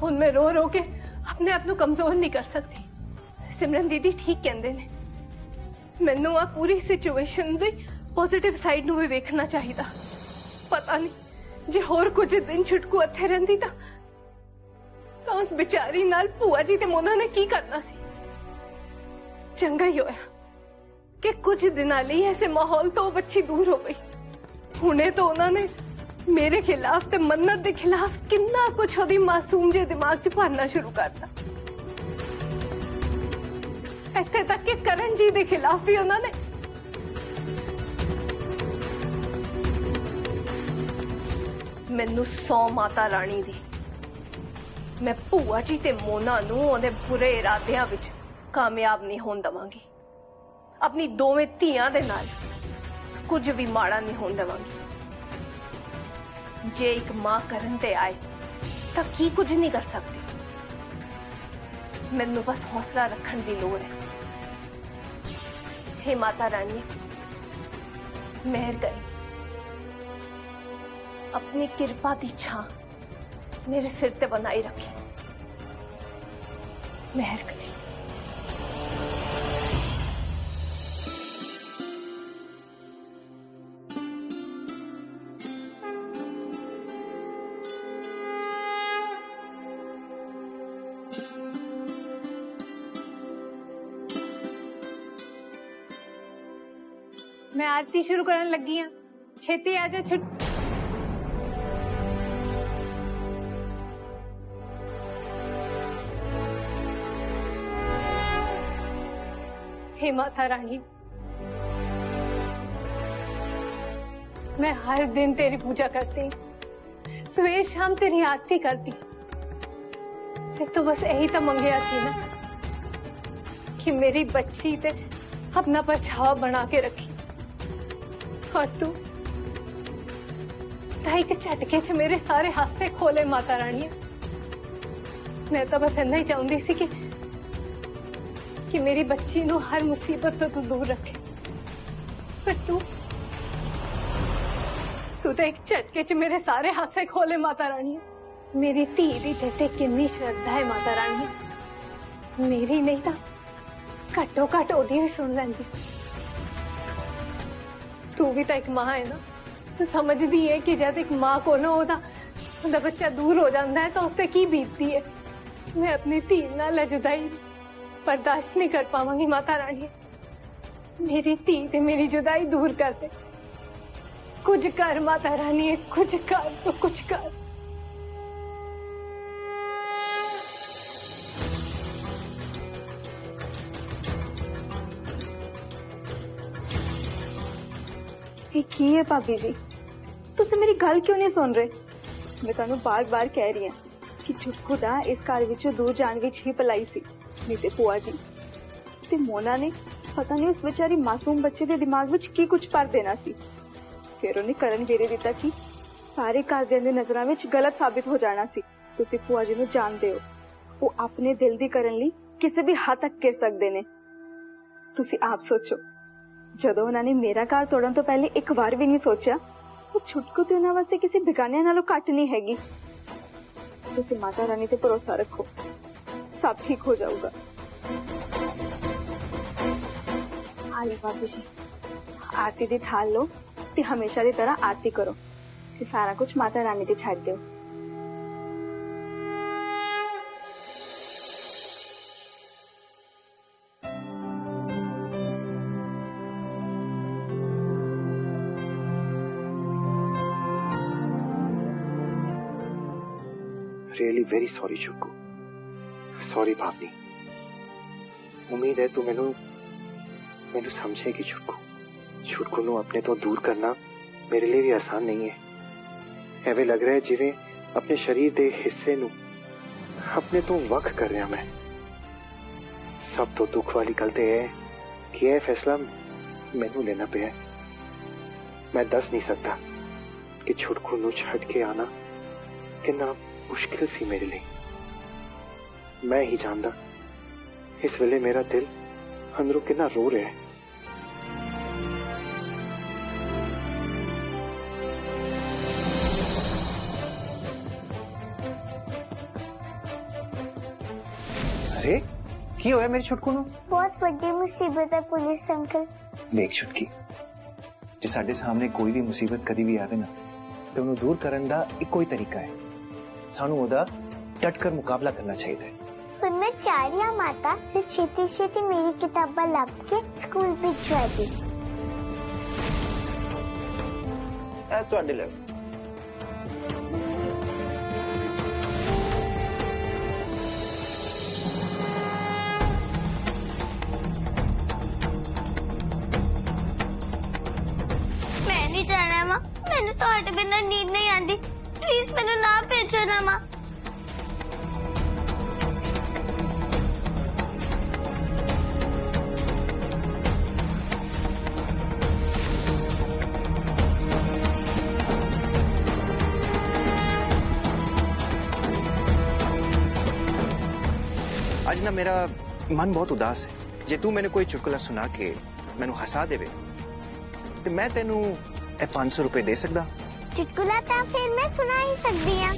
ਹੁਣ मैं रो रो के अपने आप ਨੂੰ कमजोर नहीं कर सकती। सिमरन दीदी ठीक कहंदे ने, मैनू आ पूरी सिचुएशन दी पॉजिटिव साइड ਨੂੰ भी वेखना चाहिए। पता नहीं जे होर कुछ दिन छुटकू इत्थे रहिंदी तां उस बेचारी नाल भूआ जी ते मोना ने की करना सी। चंगा ही होया कि कुछ दिनां लई ऐसे माहौल तो बच्ची दूर हो गई। हुणे तो उन्होंने मेरे खिलाफ ते मन्नत के खिलाफ कितना कुछ ओदी मासूम जे दिमाग च भरना शुरू करता। इत्थे तक कि करण जी के खिलाफ भी उन्होंने मैनू सौ माता रानी दी मैं भूआ जी ते मोना नू ओदे बुरे इरादियां विच कामयाब नहीं होण दवांगी। अपनी दोवें धीआं दे नाल कुछ भी माड़ा नहीं होण दवांगी। जे एक मां करन ते आए तां की कुछ नहीं कर सकती। मैनू बस हौसला रखण दी लोड़ है। हे माता रानी मेहर करी, अपनी कृपा दी छां मेरे सिर ते बनाई रखी। मेहर करी। मैं आरती शुरू करने लगी हाँ, छेती आ जा। छुट हे माता रानी, मैं हर दिन तेरी पूजा करती, सवेर शाम तेरी आरती करती। तो बस यही तो मंगया थी ना कि मेरी बच्ची ते अपना परछावा बना के रखी। और तू एक झटके च मेरे सारे हासे खोले माता रानी। मैं तो बस इन्ना ही चाहती सी कि मेरी बच्ची नू हर मुसीबत तो तू दूर रखे। पर तू तो एक झटके च मेरे सारे हासे खोले माता रानी। मेरी धी दी तेरे कितनी श्रद्धा है माता रानी। मेरी नहीं तो घट्टो घट ओदी भी सुन लैंदी। तू भी तो एक मां है ना, तू समझदी है कि जब एक मां को ना ओदा बच्चा दूर हो जाता है तो उससे की बीतती है। मैं अपनी धी नाल जुदाई बर्दाश्त नहीं कर पावांगी माता रानी। मेरी धी ते मेरी जुदाई दूर कर दे। कुछ कर माता रानी, कुछ कर, तो कुछ कर। की है भाभी जी, तुम मेरी गल क्यों नहीं सुन रहे? मैं तुहानू बार बार कह रही हूं कि छुटकू दा इस घर विचों दूर जाने विच ही भलाई सी। नहीं ते भूआ जी ते मोना ने पता नहीं उस बेचारी मासूम बच्चे दे दिमाग विच की कुछ भर देना सी। फिर उन्हें करण घेरे दिता कि सारे घरदियां दी नजरां विच गलत साबित हो जाना सी। तुसीं भूआ जी नू जानदे हो, वो अपने दिल दी करन लई किसी भी हद तक गिर सकदे ने। तुसीं आप सोचो, जदों उन्होंने मेरा घर तोड़न तो पहले एक बार भी नहीं सोचा वो छुटकू तो उन्होंने वास्ते किसी बेगाने नालों घट नहीं हैगी। तुसीं माता रानी ते भरोसा रखो, सब ठीक हो जाऊगा। आइए बाबू जी, आरती दी थाल लो ते हमेशा की तरह आरती करो ते सारा कुछ माता रानी ते छड्ड दो। Really very sorry Chutku, sorry Bhavani. उम्मीद है तू मैनू समझेगी छुटकू। छुटकू नू अपने तो दूर करना मेरे लिए भी आसान नहीं है। एवे लग रहा है जिवें अपने शरीर के हिस्से नू अपने तो वख कर रहा मैं। सब तो दुख वाली गल ते है कि यह फैसला मैनू लेना पिया। मैं दस नहीं सकता कि छुटकू नू छड़ के आना कितना मुश्किल सी मेरे लिए। मैं ही जानदा इस वेले मेरा दिल अंदरों कितना रो रहा है। अरे की होया मेरी छुटकू नु? बहुत बड़ी मुसीबत है पुलिस अंकल। देख छुटकी, जे साडे सामने कोई भी मुसीबत कदी भी आवे ना ते ओनू दूर करन दा इक्को ही तरीका है, सानू ओदा डट कर मुकाबला करना चाहिए। फिर मैं चारिया माता फिर छेती छेती मेरी किताबा लब के स्कूल भिजवा दी। ए तुहाडे ले मैं नहीं जाना माँ, मैंने तो बिना नींद नहीं आती, प्लीज मैंने ना भेजो ना माँ। आज ना मेरा मन बहुत उदास है। जे तू मैंने कोई चुटकुला सुना के मैनू हसा देवे ते मैं तेनू 500 रुपए दे सकदा। चुटकुला तो फिर मैं सुना ही सकती हाँ।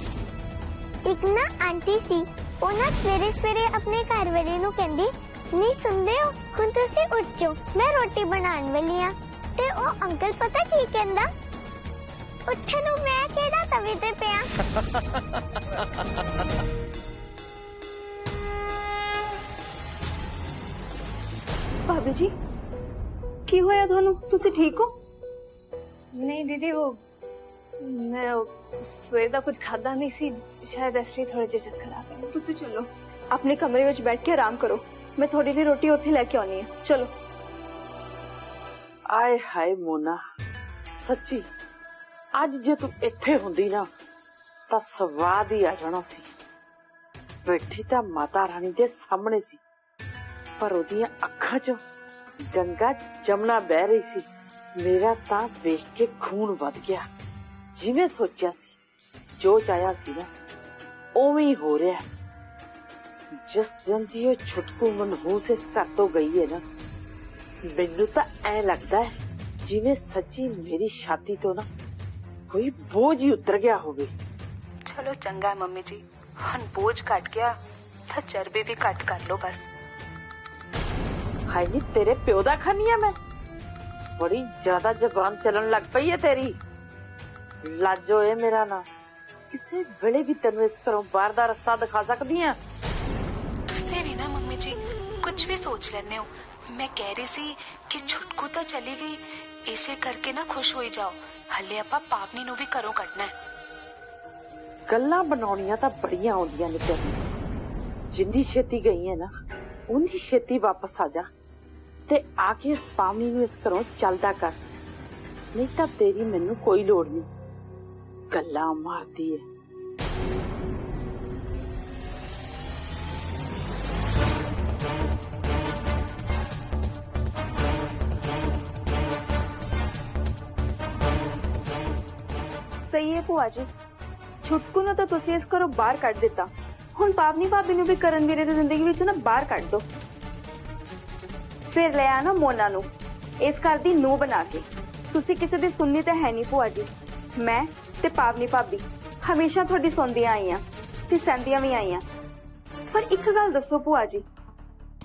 एक ना आंटी सी, वो ना सवेरे सवेरे अपने घर वाले नू कहंदी, नहीं सुनदे हो हुण तुसी उठ जाओ, मैं रोटी बनाने वाली हाँ। ते ओ अंकल पता की कहंदा, उठे नू मैं केड़ा तवे ते पिया। भाभी जी की होया थानू? तुसी ठीक हो? नहीं दीदी, वो मैं सवेर दा कुछ खादा नहीं सी, शायद इसलिए थोड़े जे चक्कर आ गए। तुसी चलो अपने कमरे विच बैठ के आराम करो, मैं थोड़ी जी रोटी उत्थे लेके आनी है। चलो। आए हाय मोना, सच्ची आज जे तू इत्थे हुंदी ना तां स्वाद ही आ जाना सी। बैठी तां माता रानी दे सामने सी, पर ओदियां अखां चों गंगा जमुना बह रही सी। मेरा तां वेख के खून वध गया। जिवें सोचिया सी, जो चाहया सी ना उवें ही हो रहा है। जिस दिन दी ये छुटकू मनहूस इस घर तो गई है ना, मैनू तां ऐ लगदा है जिवें सच्ची मेरी छाती तो ना कोई बोझ ही उतर गया होवे। चलो चंगा है मम्मी जी, हुण बोझ घट गया तो चरबी भी घट कर लो बस। हाय नी तेरे प्यो दा खानी है मैं? बड़ी ज्यादा जबान चलन लग पई है तेरी। लाजो है मेरा ना, किसी वेले भी तेनू इस घरों बाहर दा रास्ता दिखा सकदी हां। तुसे भी ना मम्मी जी कुछ भी सोच लेने हो। मैं कह रही सी कि छुटकू तो चली गई, इसे करके ना खुश होई जाओ। हले आपां पावनी नू भी घरों कढना है। गल्लां बनाउणियां तां बड़ियां आउंदियां ने तेनू। जिन्नी छेती गई है ना उन्नी छेती वापस आ जा ते आके इस पावनी नू इस घरों चलदा कर, नहीं तां तेरी मैनू कोई लोड़ नहीं। गल्लां मारदी है। सही है भूआ जी, छुटकू ने तो तुसी इस घरों बाहर कट दिता, हुण पावनी भाभी नू भी करण वीरे दी जिंदगी विच ना बाहर कट दो। फिर ले आना मोना नू इस घर दी नूह बना के। तुसी किसी दी सुननी ते है नहीं भूआ जी। मैं ते पावनी भाभी हमेशा थोड़ी सुनदियां आईयां ते सहंदियां भी आईयां। पर एक गल दसो भूआ जी,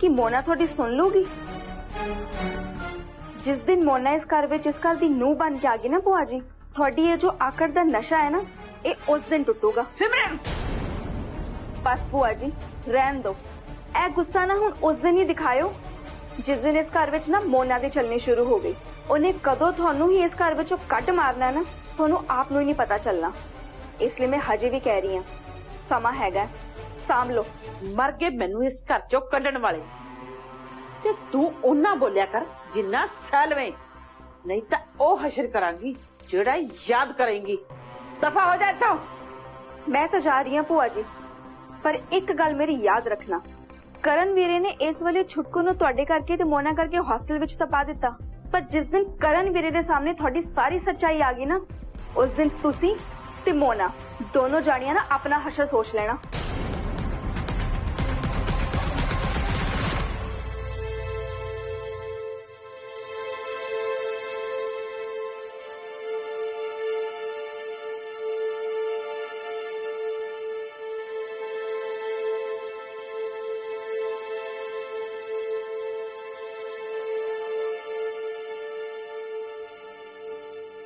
कि मोना थोड़ी सुन लूगी? जिस दिन मोना इस घर विच इस घर दी नूह बन के आ गई ना भूआ जी, थोड़ी ये जो आकड़ दा नशा है ना, ये उस दिन टुटूगा। सिमरन बस भूआ जी रहन दो, ए गुस्सा ना हुण उस दिन ही दिखायो जिस दिन इस घर विच ना मोना दी चलनी शुरू हो गई। उन्हें कदों थानू ही इस घर विचों कट मारना ना, थानू आप नू ही नहीं पता चलना। इसलिए मैं हजे भी कह रही हूं, समा हैगा, सांभ लो। मर गए मैनू इस घर चों कढण वाले ते तू ओना बोलिया कर जिन्ना सैलवें, नहीं तां ओ हशर करांगी जेड़ा याद करेंगी। दफा हो जा इत्थों। मैं तो जा रही हूं भूआ जी, पर एक गल मेरी याद रखना, करण वीरे ने इस वेले छुटकू नू तुहाडे करके ते मोना करके हॉस्टल विच तपा दिता, पर जिस दिन करण वीरे दे सामने थोड़ी सारी सच्चाई आ गई ना, उस दिन तुसी ते मोना दोनों जानियां ना अपना हशर सोच लेना।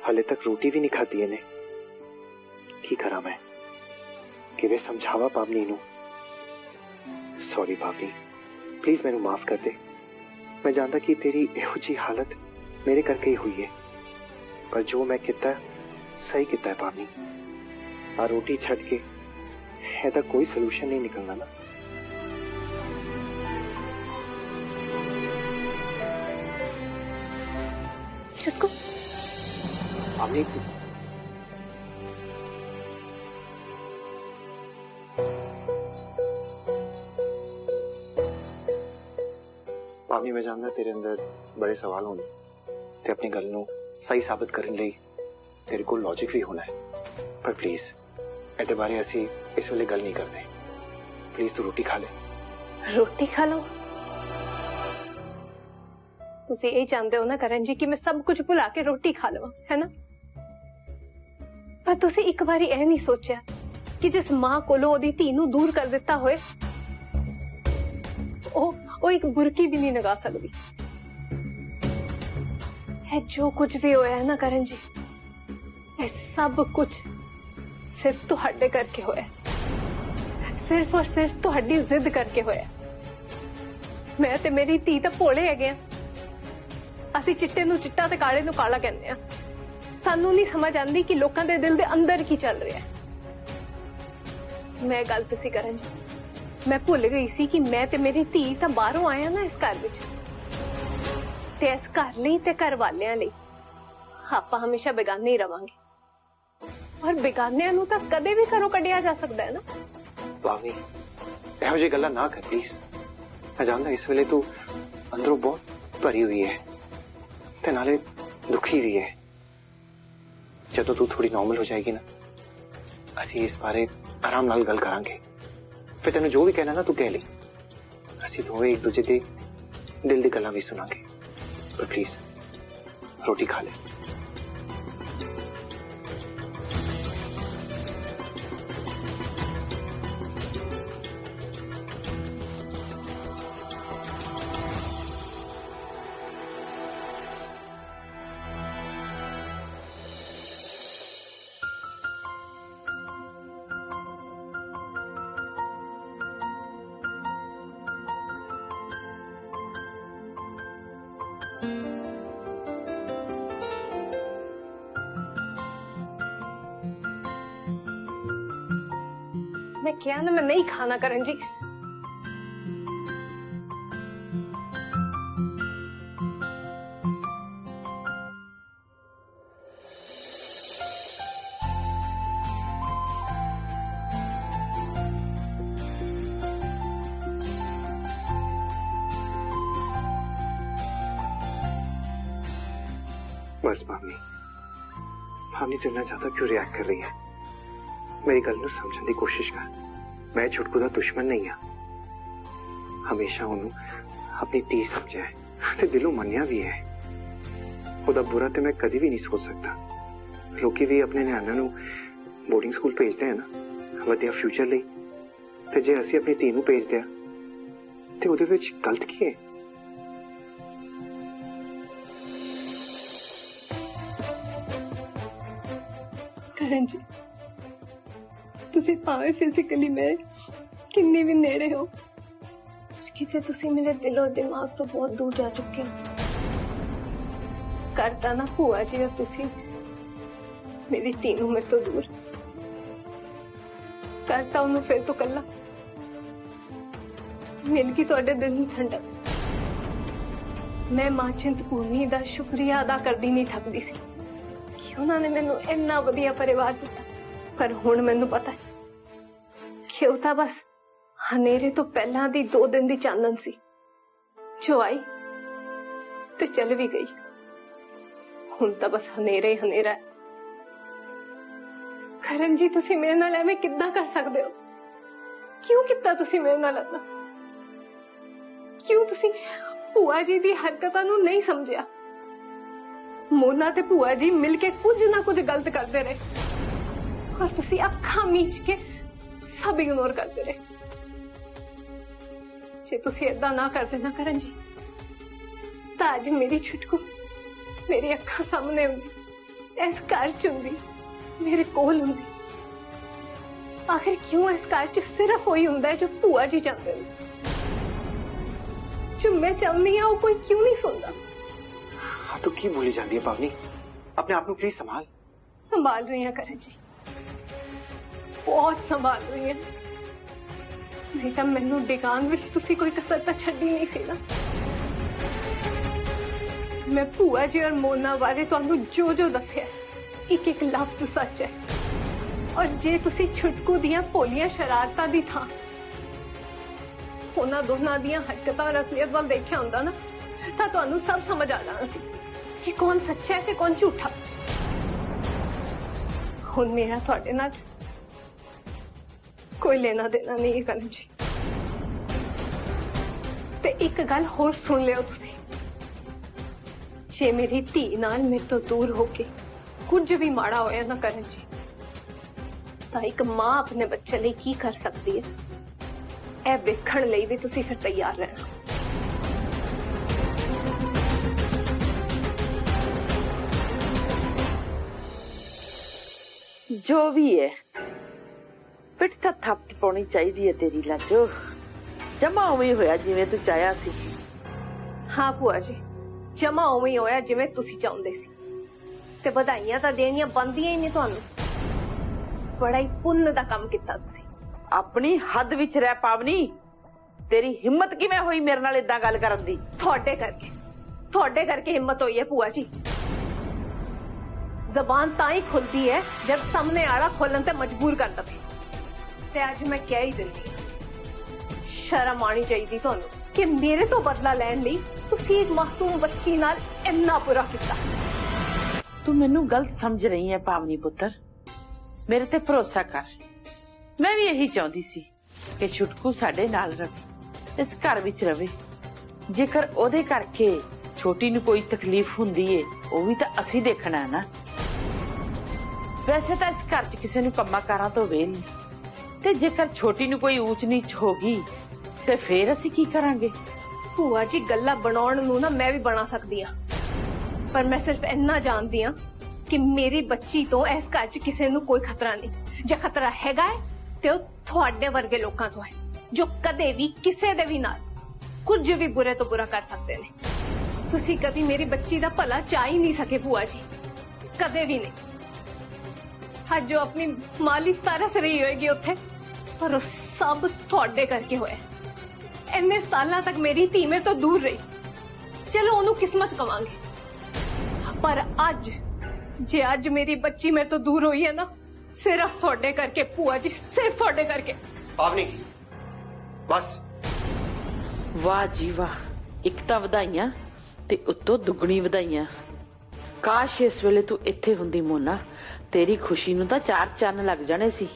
हाले तक रोटी भी नहीं खाती इन्हें। की करा मैं कि समझावा पावनी नू। सॉरी पावनी, प्लीज मैनू माफ कर दे। मैं जानता कि तेरी इहो जी हालत मेरे करके ही हुई है, पर जो मैं किता सही किता है पावनी। आ रोटी छड़ के ऐसा कोई सोल्यूशन नहीं निकलना ना। छुटकू, पावनी पावनी मैं जानता तेरे अंदर बड़े सवाल होने ते अपनी गल नू सही साबित करने ਲਈ तेरे को लॉजिक भी होना है, पर प्लीज ਇਹਦੇ ਬਾਰੇ ਅਸੀਂ ਇਸ ਵੇਲੇ ਗੱਲ ਨਹੀਂ ਕਰਦੇ। प्लीज तू रोटी खा ले। रोटी खा लो। तुसी यही चाहते हो ना करण जी कि मैं सब कुछ भुला के रोटी खा लवां, है ना? पर तुसी एक बारी यह नहीं सोचा कि जिस मां कोलों ओदी धी नूं दूर कर दिता होए, ओ एक बुरकी भी नहीं लगा सकती है। जो कुछ भी होया है ना करण जी, ये सब कुछ सिर्फ तुहाडे करके होया, सिर्फ और सिर्फ तुहाडी जिद करके होया। मैं ते मेरी धी तां भोले हैगे, ਅਸੀਂ चिट्टे नूं चिट्टा ते काले नूं काला कहंदे आ। सानू नहीं समझ आंदी कि लोकां दे दिल दे अंदर की चल रहा है। मैं गलत सी करण जी, मैं भुल गई सी कि मैं ते मेरी धी तां बाहरों आया ना इस घर विच, ते इस घर लई ते घर वालियां लई आपां हमेशा बेगाने ही रवांगे, और बेगानियां नूं तां कदे भी घरों कढिया जा सकदा है ना। पावनी ਇਹੋ ਜਿਹੀ ਗੱਲਾਂ ना कर प्लीज। मैं जानता इस वेले तू अंदरों बहुत भरी हुई है ते नाले दुखी भी है। जदों तू थोड़ी नॉर्मल हो जाएगी ना, असी इस बारे आराम नाल गल करांगे। फिर तेन जो भी कहना ना तू कह ली, असी दोवें एक दूजे दे दिल दी गल्लां भी सुनांगे। पर प्लीज रोटी खा ले। मैं क्या ना, मैं नहीं खाना करण जी। बस पावनी, पावनी तू इतना ज्यादा क्यों रिएक्ट कर रही है? मेरी गल नूं समझण दी कोशिश कर। मैं छुटकू दा दुश्मन नहीं हाँ, हमेशा उन्होंने अपनी धी समझा है ते दिलों मन्निया भी है। ओदा बुरा ते मैं कदी भी नहीं सोच सकता। लोकी भी अपने न्याणिਆਂ ਨੂੰ बोर्डिंग स्कूल भेजते हैं ना वधिया फ्यूचर ਲਈ, ते जे ਅਸੀਂ अपनी धी ਨੂੰ भेजते हैं ते ਉਹਦੇ ਵਿੱਚ गलत की है? करण जी, तुसी भावे फिजिकली मेरे किन्नी भी नेड़े हो, किते तुसी मेरे दिल और दिमाग तो बहुत दूर जा चुके हो। करता ना भूआ जी और तुसी मेरी धी नूं मेरे तो दूर करता, उन्होंने फिर तो कला मिल गई तुहाडे दिल नूं ठंडक। मैं मां चिंतपूर्णी दा शुक्रिया अदा करदी नहीं थकदी सी कि उन्होंने मैनू इन्ना वधिया परिवार दिता। पर हुण मैनू पता है कि वो तां बस हनेरे तो पहला दी 2 दिन दी चानन सी, जो आई ते चल भी गई। हुण तां बस हनेरा ही हनेरा है। करण जी, तुसी मेरे नाल ऐवें किद्दां कर सकदे हो? क्यों कित्ता तुसी मेरे नाल इदां? क्यों तुसी भूआ जी दी हरकतां नूं नहीं समझिया? मोना ते भूआ जी मिलके कुछ ना कुछ गलत करते रहे, और तुसी अखां मीच के सब इग्नोर करते रहे। जे तुसी ऐदां ना करदे ना करण जी, तां अज मेरी छुटकू मेरी अखां सामने हुंदी इस घर च हुंदी, मेरे कोल हुंदी। आखिर क्यों इस घर च सिर्फ वही हुंदा है जो भूआ जी चाहते हैं, जो मैं चाहती हूं वो कोई क्यों नहीं सुनता। हाँ तो की बोली जाती है पावनी, अपने आप को प्लीज संभाल। संभाल रही हैं करण जी, बहुत संभाल रही हैं। नहीं तो मैनू डिगान विच तुसी कोई कसर तो छड्डी नहीं सी ना। मैं भूआ जी और मोना बारे तुहानू जो जो दसिया एक एक लफ्ज सच है। और जे तुसी छुटकू दियां भोलियां शरारतां दी थां उन्हां दोनां दियां हरकतां और असलियत वाल देखिया हुंदा ना तां तुहानू सब समझ आ जाना सी कि कौन सच्चा है ते कौन झूठा। हुण मेरा तुहाडे नाल कोई लेना देना नहीं है करण जी। ते एक गल होर सुन लियो तुसी, जे मेरी धी नाल मेरे तो दूर होके कुछ भी माड़ा होया ना करण जी, तां एक मां अपने बच्चे लिए की कर सकती है, ए वेखण लई भी तुसी फिर तैयार रहना। जो भी है पिठ ਤਾਂ ਥੱਪੜ ਪਾਉਣੀ ਚਾਹੀਦੀ ਹੈ ਤੇਰੀ ਲਾਜੋ, ਜਮਾ ਉਵੇਂ ਹੋਇਆ ਜਿਵੇਂ ਤੂੰ ਚਾਹਿਆ ਸੀ। हाँ भूआ जी, जमा उवें ही होया जिवें तुसी चाहुंदे सी, ते बधाइयां तां देणियां बनदियां ही नहीं तुहानू। बड़ा ही पुण्य दा काम कीता तुसी। ਆਪਣੀ ਹੱਦ ਵਿੱਚ ਰਹਿ ਪਾਵਨੀ, ਤੇਰੀ ਹਿੰਮਤ ਕਿਵੇਂ ਹੋਈ ਮੇਰੇ ਨਾਲ ਇਦਾਂ ਗੱਲ ਕਰਨ ਦੀ? थोड़े करके हिम्मत हुई है भूआ जी। जबान ताई खुलती है जब सामने आड़ा खोलन ते मजबूर कर दे। ते आज मैं क्या ही दिंदी, शर्म आनी चाहिए तुहानू कि मेरे तो बदला लैन लई तुसी एक मासूम बच्ची नाल इन्ना बुरा कीता। तू मैनू गलत समझ रही है पावनी पुत्र, मेरे ते भरोसा कर। मैं भी यही चाहती सी कि छुटकू साडे नाल रवे, इस घर विच रवे। जेकर ओदे करके छोटी नू कोई तकलीफ हुंदी है वो भी तां असीं देखना है ना। वैसे तां इस घर च किसी नू कम्मां कारां तो वेल नहीं, ते जेकर छोटी नू कोई ऊंच नीच होगी ते फिर असीं की करांगे? भूआ जी गल्ला बनाउण नू ना मैं भी बना सकदी हां, पर मैं सिर्फ इन्ना जानदी हां कि मेरी बच्ची तो इस घर च किसी नू कोई खतरा नहीं। जे खतरा हैगा है ते ओह तुहाडे वर्गे लोकां तो है, जो कदे भी किसी दे भी नाल कुछ भी बुरे तो बुरा कर सकते ने। तुसी कदी मेरी बच्ची दा भला चाह ही नहीं सके भूआ जी, कदे भी नहीं। आज जो अपनी माली तरस रही होगी उत्थे, पर वो सब तुहाडे करके होया। इन्ने सालां तक मेरी धी मेरे तो दूर रही, चलो ओनू किस्मत कवांगे, पर अज जे अज मेरी बच्ची मेरे तो दूर हुई है ना, सिर्फ तुहाडे करके भूआ जी, सिर्फ तुहाडे करके। पावनी बस। वाह जी वाह, एक तां वधाइयां ते उत्तों दुगनी वधाइयां। काश इस वेले तू इत्थे हुंदी मोना, तेरी खुशी नू तां चार चन्न लग जाने सी।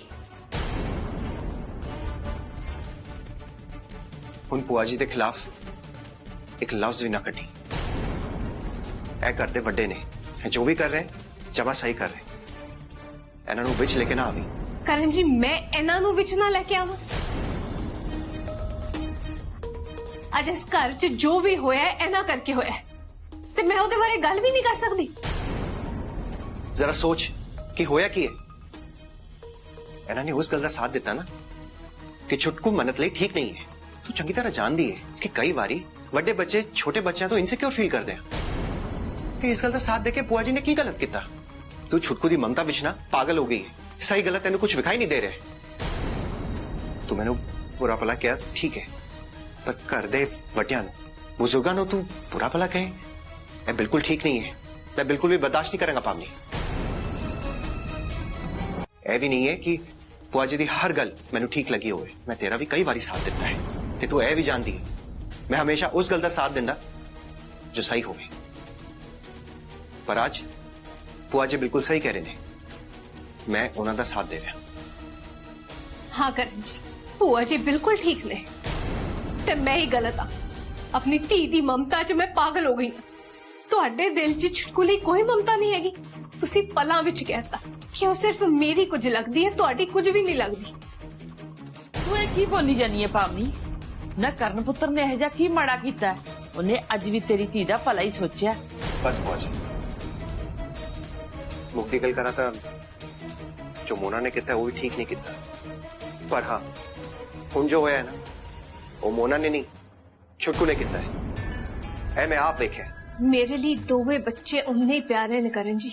हुण भूआ जी दे खिलाफ एक लफ्ज भी ना कटी। ऐ करदे वड्डे ने, जो भी कर रहे जमा सही कर रहे, इन्हां नू विच लेके ना आवी। करण जी मैं इन्हां नू विच ना लेके आवां? आज इस घर च जो भी होया है इन्हां करके होया है, ते मैं ओदे बारे गल भी नहीं कर सकदी। जरा सोच कि होया की है। इन्हां ने उस गल दा साथ दिता ना कि छुटकू मनत लई ठीक नहीं है। तू चंगी तरह जानदी है कि कई बारी वड्डे बच्चे छोटे बच्चों तो इनसिक्योर फील करते हैं कि इस गल दा साथ देके बुआ जी ने की गलत किया। तू छुटकू दी ममता विच ना पागल हो गई है। सही गलत तेन कुछ विखाई नहीं दे रहे। तू मैनू बुरा भला किया ठीक है, पर घर दे वड्डियां बुजुर्गां नू तू बुरा भला कहे, यह बिल्कुल ठीक नहीं है। मैं बिल्कुल भी बर्दाश्त नहीं करूंगा पावनी। यह भी नहीं है कि बुआ जी दी हर गल मैनू ठीक लगी होवे। मैं तेरा भी कई बारी साथ दिता है ते तू यह भी जानती है मैं हमेशा उस गल दा साथ दिंदा जो सही होवे। पर आज बुआ जी बिल्कुल सही कह रहे ने, मैं उन्हां दा साथ दे रहा। हाँ करण जी, बुआ जी बिल्कुल ठीक ने, ते मैं ही गलत हाँ। अपनी धी दी ममता च मैं पागल हो गई। तुहाडे दिल च छुटकू लई कोई ममता नहीं हैगी। तुसी पलां विच कहता कि वो सिर्फ मेरी कुछ लगदी है, तुहाडी कुछ भी नहीं लगदी। तू ये की बोली जानी है पावनी? ना करण पुत्र ने यह जा की माड़ा कीता है? उन्हें अज भी तेरी धी दा भला ही सोचिया। बस बुआ जी, मुक्ति गल करा था जो मोना ने किया वो भी ठीक नहीं किया, पर हाँ हुण जो होया है ना वो मोना ने नहीं छुटकू ने किया है। मैं आप देखे मेरे लिए दोवे बच्चे उन्ने ही प्यारे ने करण जी,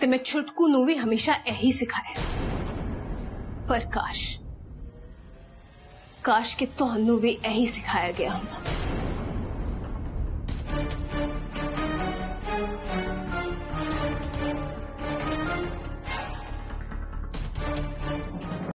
ते मैं छुटकू नू भी हमेशा यही सिखाया। पर काश कि तुहानू भी यही सिखाया गया होंदा।